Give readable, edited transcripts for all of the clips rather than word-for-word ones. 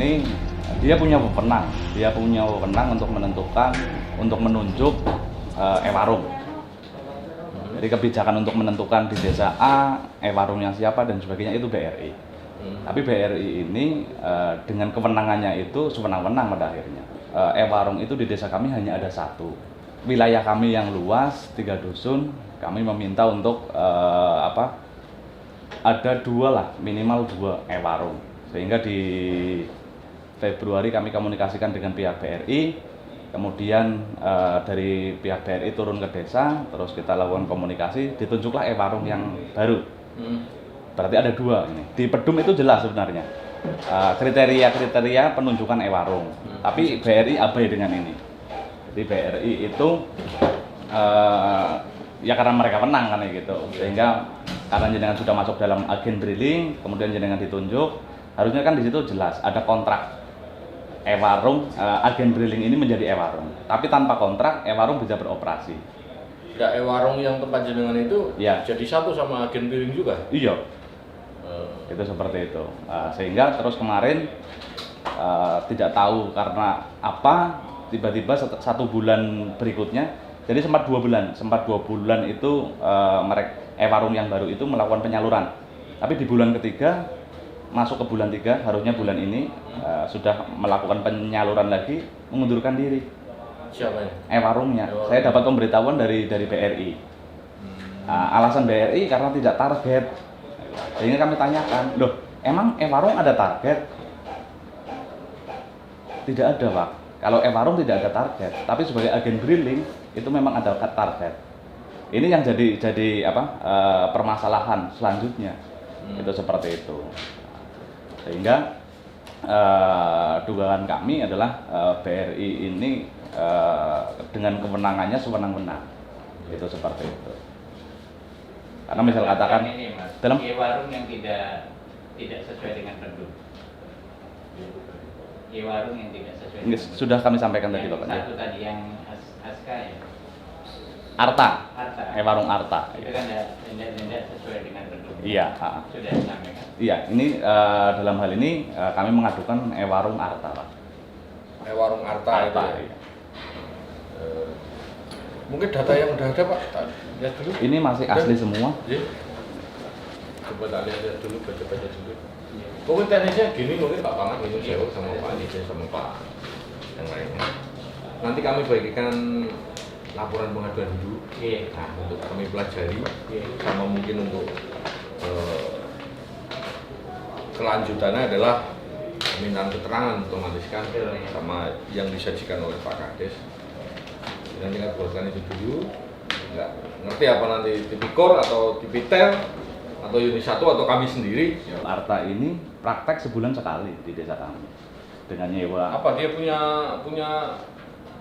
ini dia punya wewenang untuk menentukan, untuk menunjuk e-warung. Jadi kebijakan untuk menentukan di desa A e-warungnya siapa dan sebagainya itu BRI. Tapi BRI ini dengan kewenangannya itu sewenang-wenang pada akhirnya. E-warung itu di desa kami hanya ada satu. Wilayah kami yang luas 3 dusun, kami meminta untuk ada 2 lah, minimal 2 e-warung. Sehingga di Februari kami komunikasikan dengan pihak BRI. Kemudian dari pihak BRI turun ke desa, terus kita lakukan komunikasi, ditunjuklah e-warung yang baru. Berarti ada 2 ini. Di Pedum itu jelas sebenarnya kriteria penunjukan e-warung. Tapi BRI abai dengan ini. Jadi BRI itu ya karena mereka menang kan gitu. Sehingga karena jenengan sudah masuk dalam agen drilling, kemudian jenengan ditunjuk, harusnya kan di situ jelas ada kontrak. E-warung, agen drilling ini menjadi e-warung, tapi tanpa kontrak e-warung bisa beroperasi. Ya, e-warung yang tempat jenengan itu ya jadi satu sama agen drilling juga? Iya, itu seperti itu. Sehingga terus kemarin tidak tahu karena apa, tiba-tiba 1 bulan berikutnya, jadi sempat 2 bulan itu e-warung yang baru itu melakukan penyaluran. Tapi di bulan ketiga, masuk ke bulan 3, harusnya bulan ini sudah melakukan penyaluran lagi, mengundurkan diri. Siapa ini? E-warungnya. Saya dapat pemberitahuan dari BRI. Alasan BRI karena tidak target. Sehingga kami tanyakan, loh emang e-warung ada target? Tidak ada Pak. Kalau e-warung tidak ada target, tapi sebagai agen drilling itu memang ada target. Ini yang jadi permasalahan selanjutnya. Itu seperti itu. Sehingga dugaan kami adalah BRI ini dengan kewenangannya sewenang-wenang, itu seperti itu. Karena misal katakan ini, Mas, dalam warung yang tidak sesuai dengan Pedum, warung yang tidak sesuai dengan Pedum. Sudah kami sampaikan tadi Bapak. Satu tadi yang Aska ya. Arta. Warung Arta. Itu kan tidak sesuai dengan Pedum. Iya. Sudah disampaikan. Iya, ini dalam hal ini kami mengadukan e-warung Arta, Pak. E-warung Arta itu. Ya? Iya. Mungkin data yang udah ada Pak, lihat dulu. Ini masih asli semua. Ya. Coba tak lihat dulu, baca-baca dulu. Mungkin teknisnya gini, mungkin Pak Pangan ini jauh sama Pak Anies sama Pak yang lainnya. Nanti kami bagikan laporan pengaduan dulu. Nah, untuk kami pelajari, sama mungkin untuk kelanjutannya adalah permintaan keterangan otomatis kan sama yang disajikan oleh Pak Kades. Nanti kita buatkan itu dulu, nggak ngerti apa nanti tipikor atau tipiter atau unit 1 atau kami sendiri. Arta ini praktek sebulan sekali di desa kami dengan nyewa. Apa dia punya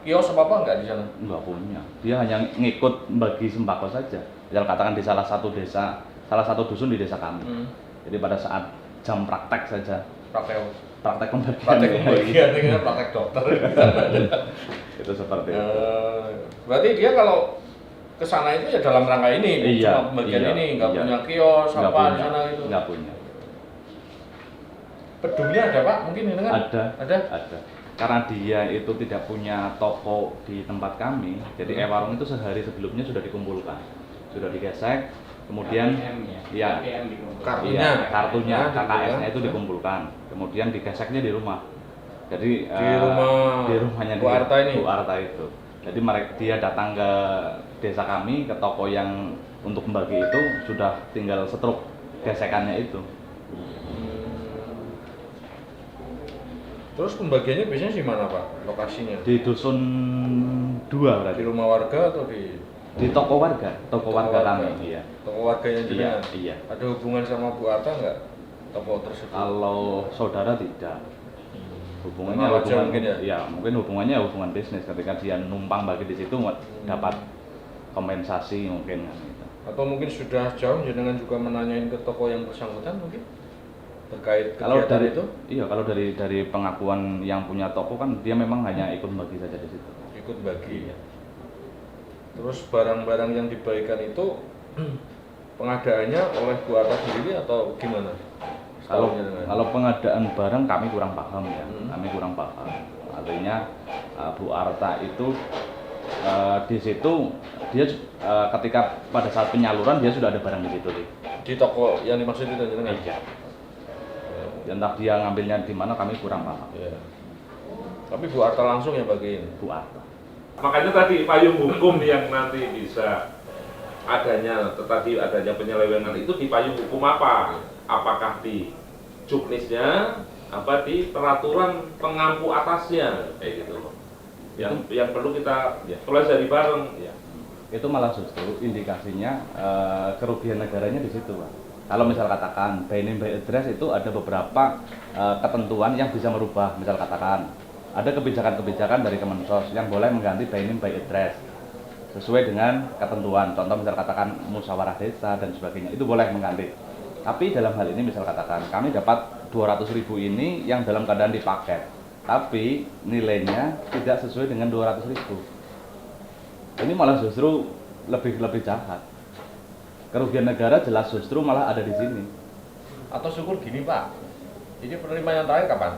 kios apa nggak di sana? Nggak punya, dia hanya ngikut bagi sembako saja. Misal katakan di salah satu dusun di desa kami. Jadi pada saat jam praktek saja. Praktek pembagian dengan praktek dokter. Itu seperti itu. Berarti dia kalau ke sana itu ya dalam rangka ini, cuma pembagian ini, nggak punya kios apa di sana itu. Nggak punya. Pedumnya ada Pak? Mungkin ini kan? Ada. Karena dia itu tidak punya toko di tempat kami, jadi e-warung itu sehari sebelumnya sudah dikumpulkan, sudah digesek, kemudian kartunya KKS-nya itu dikumpulkan, kemudian digeseknya di rumah. Jadi di rumahnya Bu Arta ini. Bu Arta itu. Jadi dia datang ke desa kami, ke toko yang untuk membagi itu sudah tinggal setruk gesekannya itu. Terus pembagiannya biasanya di mana Pak? Lokasinya? Di dusun 2 berarti. Di rumah warga atau di toko warga kami. Iya. Toko warganya juga. Iya. Ada hubungan sama Bu Arta nggak? Toko tersebut? Kalau saudara tidak. Hubungannya mungkin hubungannya hubungan bisnis. Ketika dia numpang bagi di situ dapat kompensasi mungkin gitu. Atau mungkin sudah jauh jenengan juga menanyain ke toko yang bersangkutan mungkin terkait kalau kegiatan itu? Iya, kalau dari pengakuan yang punya toko kan dia memang hanya ikut bagi saja di situ. Ikut bagi. Iya. Terus barang-barang yang dibagikan itu pengadaannya oleh Bu Arta sendiri atau gimana? Kalau Setahunya dengan- kalau pengadaan barang kami kurang paham ya, Hmm. kami kurang paham. Artinya Bu Arta itu di situ dia ketika pada saat penyaluran dia sudah ada barang di situ sih. di toko yang dimaksud itu jenengan. Iya. Entah dia ngambilnya di mana kami kurang paham. Iya. Tapi Bu Arta langsung yang bagiin. Bu Arta. Makanya tadi payung hukum yang nanti bisa adanya penyelewengan itu di payung hukum apa? Apakah di juknisnya, apa di peraturan pengampu atasnya, kayak gitu. Yang perlu kita Ya. pelajari bareng. Ya. Itu malah justru indikasinya kerugian negaranya di situ, Pak. Kalau misal katakan by name by address itu ada beberapa ketentuan yang bisa merubah. Misal katakan ada kebijakan-kebijakan dari Kemensos yang boleh mengganti by name by address sesuai dengan ketentuan. Contoh misal katakan musyawarah desa dan sebagainya itu boleh mengganti. Tapi dalam hal ini misal katakan kami dapat 200.000 ini yang dalam keadaan dipaket, tapi nilainya tidak sesuai dengan 200.000. Ini malah justru lebih jahat. Kerugian negara jelas justru malah ada di sini. Atau syukur gini Pak, ini penerimaan yang terakhir kapan?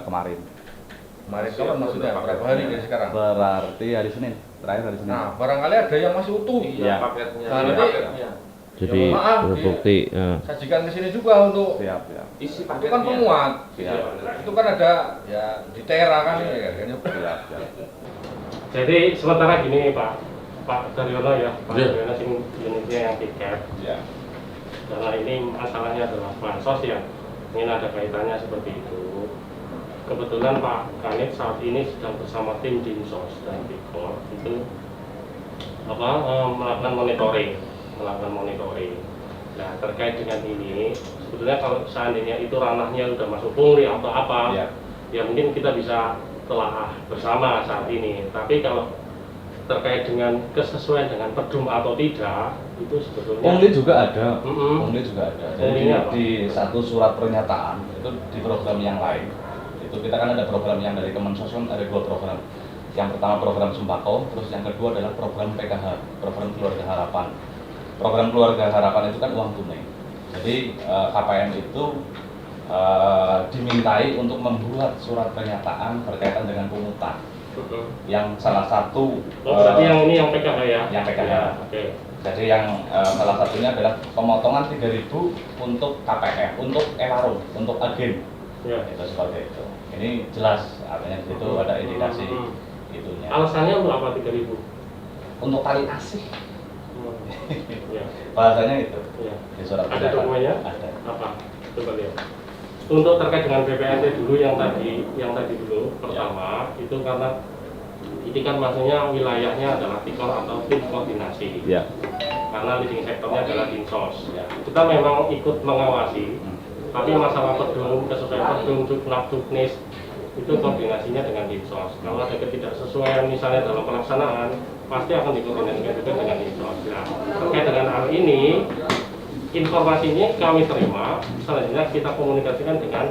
Kemarin Kemarin kapan maksudnya? Berapa hari dari sekarang? berarti hari Senin, terakhir hari Senin. Nah, barangkali ada yang masih utuh. Iya. Paketnya. Nah, nanti Jadi ya, maaf, terbukti. sajikan ke sini juga untuk Siap, siap. Isi itu kan paketnya. penguat. Siap. Itu kan ada ya di Tera kan ya kayaknya. Siap, siap. Jadi sementara gini Pak Daryono ya, Pak Iya. Daryono sing unitnya yang tiket. Ya. Karena ini masalahnya adalah bansos ya, ingin ada kaitannya seperti itu. Kebetulan Pak Kanit saat ini sedang bersama tim Dinsos dan Pikor itu melakukan monitoring. Nah terkait dengan ini, sebetulnya kalau seandainya itu ranahnya sudah masuk pungli atau apa, Ya. ya mungkin kita bisa telah bersama saat ini. Tapi kalau terkait dengan kesesuaian dengan pedum atau tidak, itu sebetulnya Pungli juga ada. Mm-mm. Pungli juga ada. Jadi Punglinya apa? di satu surat pernyataan itu di program yang lain. Itu kita kan ada program yang dari Kemensos kan ada 2 program. Yang pertama program sembako, terus yang kedua adalah program PKH, program keluarga harapan. Program keluarga harapan itu kan uang tunai. Jadi KPM itu dimintai untuk membuat surat pernyataan berkaitan dengan pungutan. Yang salah satu berarti yang ini yang PKH ya? yang PKH. Ya, oke. Jadi yang salah satunya adalah pemotongan 3.000 untuk KPM, untuk ewarung, untuk agen. Ya. Itu seperti itu. Ini jelas artinya di situ ada indikasi itunya. Alasannya untuk apa 3.000? Untuk tali asih. Ya. Bahasanya itu. Ya. Di surat Ada pernyataan. dokumennya? Ada. Apa? Coba lihat. Untuk terkait dengan BPNT dulu yang tadi dulu pertama itu karena ini kan maksudnya wilayahnya adalah TIKOR atau tim koordinasi. Ya. Karena leading sektornya adalah Dinsos. Ya. Kita memang ikut mengawasi, tapi masalah pedum, kesesuaian pedum, juknap, juknis itu koordinasinya dengan Dinsos. Kalau ada ketidaksesuaian misalnya dalam pelaksanaan, pasti akan dikoordinasikan juga dengan Dinsos. Nah, terkait dengan hal ini, informasinya kami terima, selanjutnya kita komunikasikan dengan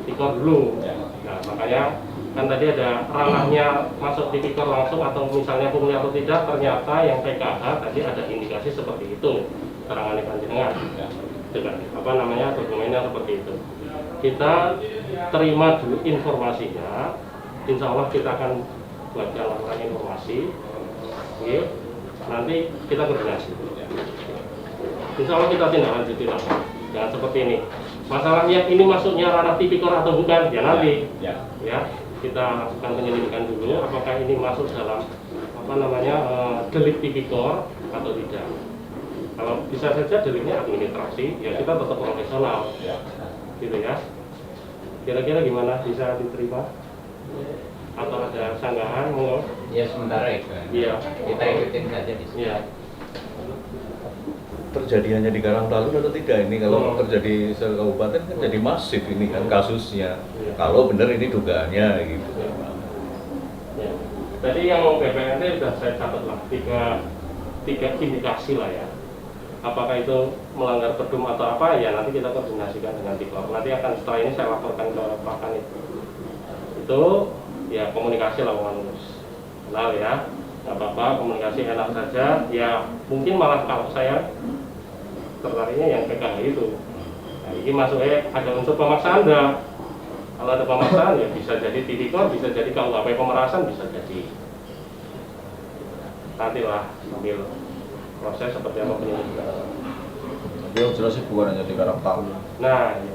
TIKOR dulu. Nah, makanya kan tadi ada ranahnya masuk di TIKOR langsung atau misalnya pungli atau tidak, ternyata yang PKH tadi ada indikasi seperti itu, terangani panjenengan. Dengan apa namanya dokumennya seperti itu. Kita terima dulu informasinya, insya Allah kita akan buatkan laporan informasi. Oke. Nanti kita koordinasi. Insya Allah kita tindak lanjuti lah. Jangan seperti ini. Masalahnya ini masuknya ranah tipikor atau bukan? Ya nanti. Ya. Kita lakukan penyelidikan dulu. Apakah ini masuk dalam apa namanya delik tipikor atau tidak? Kalau bisa saja deliknya administrasi, ya kita tetap profesional. Gitu ya. Kira-kira gimana, bisa diterima? Atau ada sanggahan? Mau? Ya sementara itu. Iya. Kita ikutin saja di sini. Iya. Terjadiannya di Karangtengah atau tidak ini kalau terjadi sekabupaten kan jadi masif ini kan kasusnya. Kalau benar ini dugaannya gitu. Ya. Tadi yang BPNT sudah saya catat lah, tiga indikasi lah ya. Apakah itu melanggar pedum atau apa, ya nanti kita koordinasikan dengan TIKOR. Nanti akan setelah ini saya laporkan ke Pak Kanit. Itu ya komunikasi lawan kenal ya, nggak apa-apa, komunikasi enak saja. Ya mungkin malah kalau saya tertariknya yang PKH itu. Nah, ini masuknya ada unsur pemaksaan enggak? Kalau ada pemaksaan ya bisa jadi tipikor, bisa jadi KUHP pemerasan, bisa jadi. Nantilah sambil proses seperti apa penyelidikan. Tapi yang jelas sih bukan hanya 3 tahun. Nah, ya.